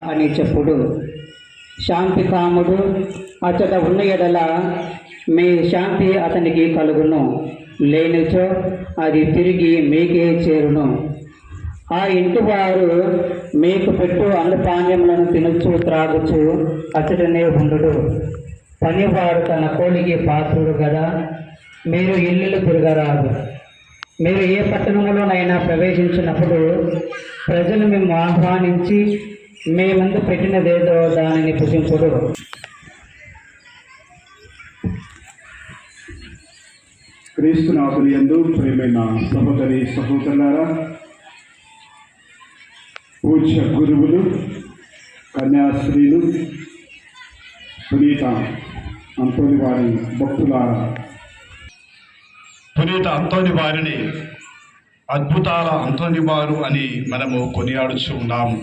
అని చెప్పుడు. శాంతి కాముడు అచ్చట ఉన్న ఎడల మీ శాంతి అతనికి కలుగును, లేనిచో అది తిరిగి మీకే చేరును. ఆ ఇంటి వారు మీకు పెట్టు అన్నపానీయములను తినచ్చు త్రాగుచు అచ్చటనే ఉండు. పనివాడు తన కూలికి పాత్రుడు కదా. మీరు ఇల్లు తిరగరాదు. మీరు ఏ పట్టణంలోనైనా ప్రవేశించినప్పుడు ప్రజలు మేము ఆహ్వానించి మీ ముందు పెట్టినదేదో దానిని భుజింపుడు. క్రీస్తునాథుని యందు ప్రియమైన సహోదరి సహోదరులారా, పూజ్య గురువులు, కన్యాశ్రీలు, పునీత అంతోని వారి భక్తులారా, పునీత అంతోని వారిని అద్భుతాల అంతోని వారు అని మనము కొనియాడుచు ఉన్నాము.